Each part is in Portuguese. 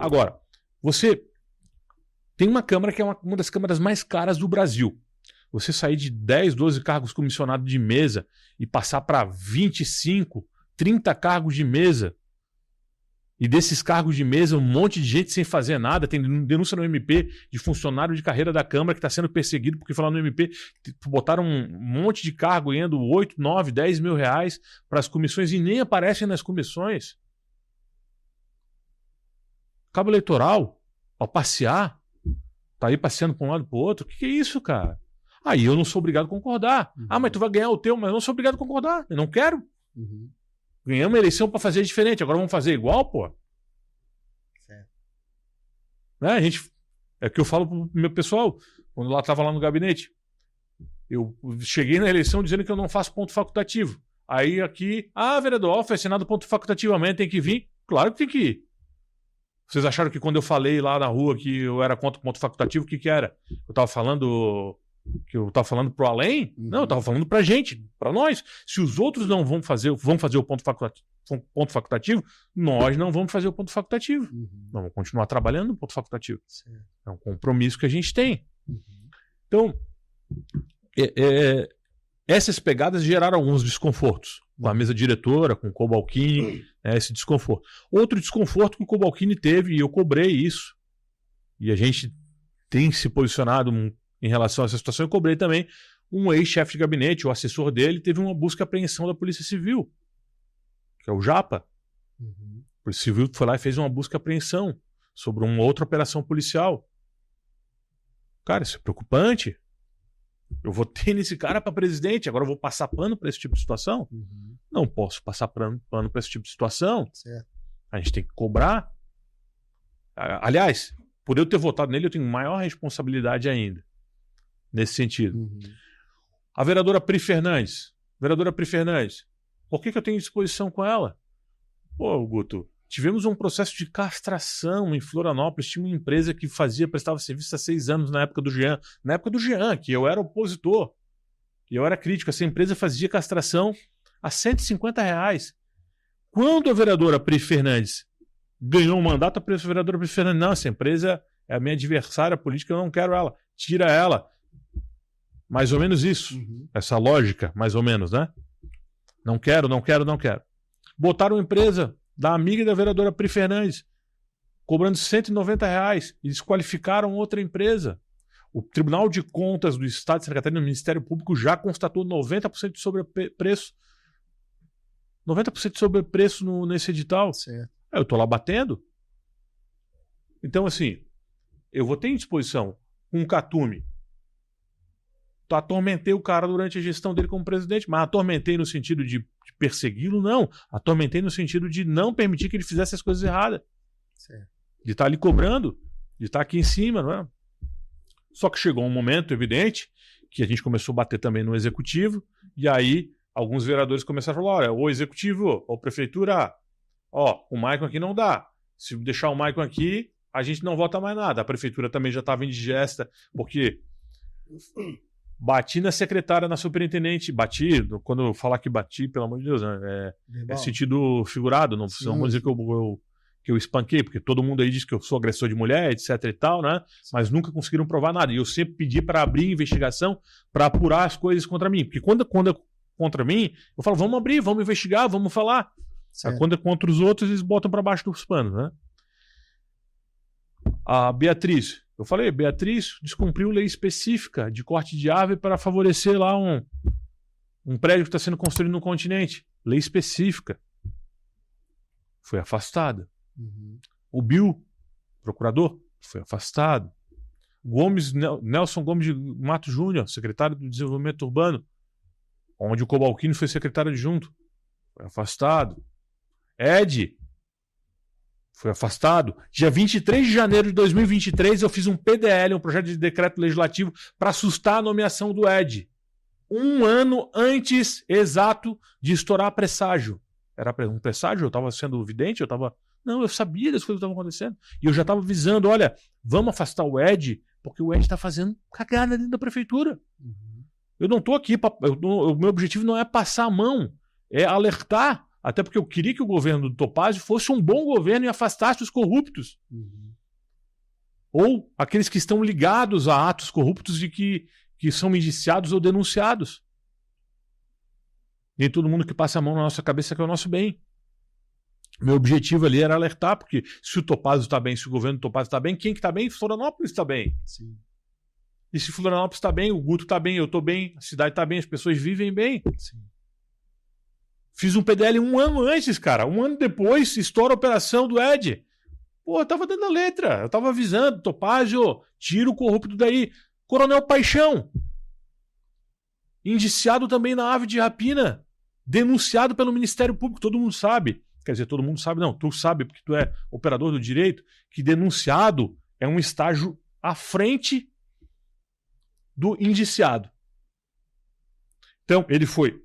Agora, você tem uma Câmara que é uma das câmaras mais caras do Brasil. Você sair de 10, 12 cargos comissionados de mesa e passar para 25, 30 cargos de mesa, e desses cargos de mesa um monte de gente sem fazer nada, tem denúncia no MP de funcionário de carreira da Câmara que está sendo perseguido porque falaram no MP, botaram um monte de cargo ganhando 8, 9, 10 mil reais para as comissões e nem aparecem nas comissões. Cabo eleitoral, ao passear, tá aí passeando para um lado e para o outro, o que é isso, cara? Aí eu não sou obrigado a concordar. Ah, mas tu vai ganhar o teu, mas eu não sou obrigado a concordar, eu não quero. Ganhamos uma eleição para fazer diferente, agora vamos fazer igual, pô? Certo. Né? É o que eu falo pro meu pessoal, quando eu estava lá no gabinete. Eu cheguei na eleição dizendo que eu não faço ponto facultativo. Aí aqui, vereador, foi assinado ponto facultativo, amanhã tem que vir? Claro que tem que ir. Vocês acharam que quando eu falei lá na rua que eu era contra o ponto facultativo, o que era? Eu estava falando pro além? Não, eu estava falando pra gente, pra nós. Se os outros não vão fazer o ponto facultativo, nós não vamos fazer o ponto facultativo. Nós vamos continuar trabalhando no ponto facultativo. Certo. É um compromisso que a gente tem. Então, essas pegadas geraram alguns desconfortos. Com a mesa diretora, com o Cobalcini, esse desconforto. Outro desconforto que o Cobalcini teve, e eu cobrei isso, e a gente tem se posicionado em relação a essa situação, eu cobrei também um ex-chefe de gabinete, o assessor dele, teve uma busca e apreensão da Polícia Civil, que é o Japa. A Polícia Civil foi lá e fez uma busca e apreensão sobre uma outra operação policial. Cara, isso é preocupante. Eu votei nesse cara para presidente, agora eu vou passar pano para esse tipo de situação? Não posso passar pano para esse tipo de situação. Certo. A gente tem que cobrar. Aliás, por eu ter votado nele, eu tenho maior responsabilidade ainda. Nesse sentido. A vereadora Pri Fernandes. Por que eu tenho disposição com ela? Pô, Guto, tivemos um processo de castração em Florianópolis. Tinha uma empresa que prestava serviço há 6 anos na época do Jean. Na época do Jean, que eu era opositor. E eu era crítico. Essa empresa fazia castração a R$150. Quando a vereadora Pri Fernandes ganhou um mandato, a vereadora Pri Fernandes, não, essa empresa é a minha adversária política, eu não quero ela. Tira ela. Mais ou menos isso. Essa lógica, mais ou menos, né? Não quero. Botaram uma empresa da amiga da vereadora Pri Fernandes, cobrando R$190 e desqualificaram outra empresa. O Tribunal de Contas do Estado de Santa Catarina, o Ministério Público, já constatou 90% de sobrepreço. 90% de sobrepreço nesse edital. Certo. Eu estou lá batendo. Então, assim, eu vou ter em disposição um Catume. Atormentei o cara durante a gestão dele como presidente, mas atormentei no sentido de persegui-lo, não. Atormentei no sentido de não permitir que ele fizesse as coisas erradas. Certo. De estar ali cobrando, de estar aqui em cima, não é? Só que chegou um momento evidente que a gente começou a bater também no executivo, e aí alguns vereadores começaram a falar, olha, o executivo, ou prefeitura, o Maicon aqui não dá. Se deixar o Maicon aqui, a gente não vota mais nada. A prefeitura também já estava indigesta, porque bati na secretária, na superintendente, quando eu falar que bati, pelo amor de Deus, né? É sentido figurado, não vamos dizer que eu espanquei, porque todo mundo aí diz que eu sou agressor de mulher, etc e tal, né? Mas nunca conseguiram provar nada. E eu sempre pedi para abrir investigação para apurar as coisas contra mim. Porque quando é contra mim, eu falo, vamos abrir, vamos investigar, vamos falar. Quando é contra os outros, eles botam para baixo dos panos, né? A Beatriz, eu falei, Beatriz descumpriu lei específica de corte de árvore para favorecer lá um prédio que está sendo construído no continente. Lei específica. Foi afastada. O Bill, procurador, foi afastado. Nelson Gomes de Mato Júnior, secretário do Desenvolvimento Urbano, onde o Cobalcini foi secretário adjunto, foi afastado. Ed foi afastado. Dia 23 de janeiro de 2023, eu fiz um PDL, um projeto de decreto legislativo, para assustar a nomeação do Ed. 1 ano antes exato de estourar presságio. Era um presságio? Eu estava sendo vidente? Não, eu sabia das coisas que estavam acontecendo. E eu já estava avisando, olha, vamos afastar o Ed, porque o Ed está fazendo cagada dentro da prefeitura. Eu não estou aqui, o meu objetivo não é passar a mão, é alertar Até porque eu queria que o governo do Topázio fosse um bom governo e afastasse os corruptos. Ou aqueles que estão ligados a atos corruptos e que são indiciados ou denunciados. Nem todo mundo que passa a mão na nossa cabeça quer o nosso bem. Meu objetivo ali era alertar, porque se o Topázio está bem, se o governo do Topázio está bem, quem que está bem? Florianópolis está bem. Sim. E se Florianópolis está bem, o Guto está bem, eu estou bem, a cidade está bem, as pessoas vivem bem. Sim. Fiz um PDL 1 ano antes, cara. 1 ano depois, estoura a operação do Ed. Pô, eu tava dando a letra, eu tava avisando, Topázio, tira o corrupto daí. Coronel Paixão, indiciado também na ave de rapina, denunciado pelo Ministério Público, todo mundo sabe. Quer dizer, todo mundo sabe, não, tu sabe, porque tu é operador do direito, que denunciado é um estágio à frente do indiciado. Então, ele foi,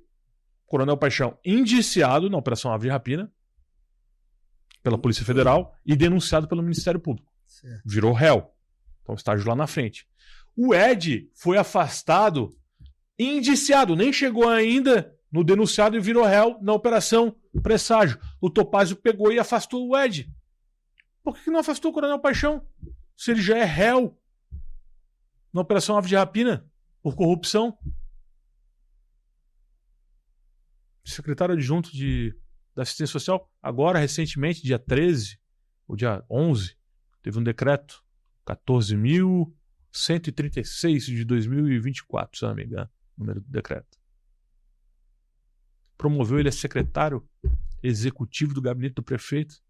Coronel Paixão, indiciado na Operação Ave de Rapina pela Polícia Federal e denunciado pelo Ministério Público. Certo. Virou réu. Então, estágio lá na frente. O Ed foi afastado, indiciado, nem chegou ainda no denunciado e virou réu na Operação Presságio. O Topázio pegou e afastou o Ed. Por que não afastou o Coronel Paixão? Se ele já é réu na Operação Ave de Rapina por corrupção. Secretário adjunto da Assistência Social, agora, recentemente, dia 13, ou dia 11, teve um decreto 14.136 de 2024, se não me engano, número do decreto. Promoveu ele a secretário executivo do gabinete do prefeito.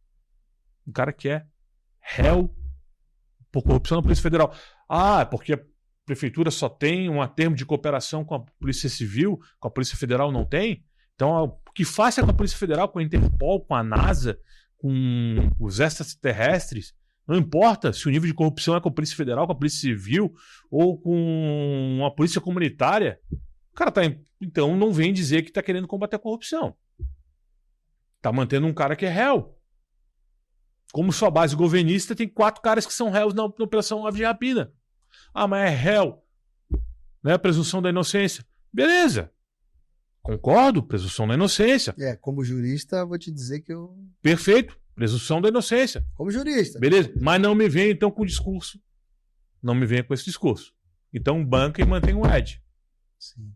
Um cara que é réu por corrupção na Polícia Federal. Ah, porque a prefeitura só tem um termo de cooperação com a Polícia Civil, com a Polícia Federal não tem? Então, o que faça com a Polícia Federal, com a Interpol, com a NASA, com os extraterrestres, não importa se o nível de corrupção é com a Polícia Federal, com a Polícia Civil ou com a Polícia Comunitária. O cara tá. Então, não vem dizer que está querendo combater a corrupção. Está mantendo um cara que é réu. Como sua base governista, tem 4 caras que são réus na Operação Ave de Rapina. Ah, mas é réu. Né? Presunção da inocência. Beleza. Concordo, presunção da inocência. Como jurista, vou te dizer que eu... Perfeito, presunção da inocência. Como jurista. Beleza, mas não me venha então com o discurso. Não me venha com esse discurso. Então banca e mantém o Ed. Sim.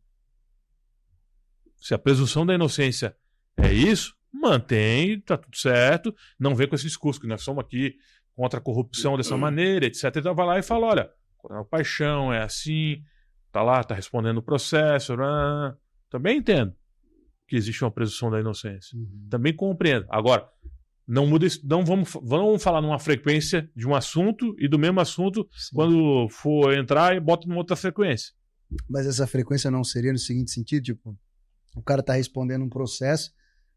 Se a presunção da inocência é isso, mantém, tá tudo certo. Não vem com esse discurso, que nós somos aqui contra a corrupção dessa maneira, etc. Então vai lá e fala, olha, Coronel Paixão é assim, tá lá, tá respondendo o processo, também entendo que existe uma presunção da inocência. Também compreendo. Agora, não muda isso, não vamos falar numa frequência de um assunto e do mesmo assunto, sim, quando for entrar e bota numa outra frequência. Mas essa frequência não seria no seguinte sentido, tipo, o cara tá respondendo um processo,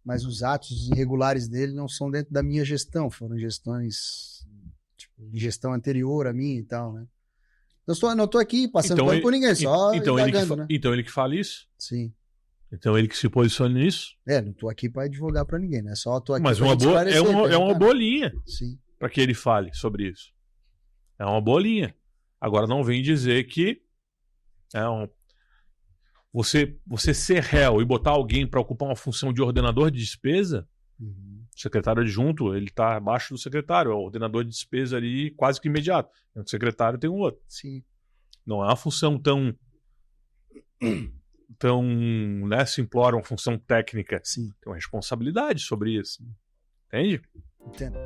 mas os atos irregulares dele não são dentro da minha gestão, foram gestões, tipo, de gestão anterior a mim e tal, né? Eu não tô aqui passando pano por ninguém, só indagando, né? Então ele que fala isso? Sim. Então ele que se posiciona nisso? Não tô aqui para advogar para ninguém, né? Só tô aqui. Mas uma boa linha. Sim. Para que ele fale sobre isso. É uma boa linha. Agora não vem dizer que você ser réu e botar alguém para ocupar uma função de ordenador de despesa, o secretário adjunto, ele está abaixo do secretário, é o ordenador de despesa ali quase que imediato. O secretário tem um outro. Sim. Não é uma função tão né, simplória, uma função técnica. Sim. Tem uma responsabilidade sobre isso. Entende? Entendo.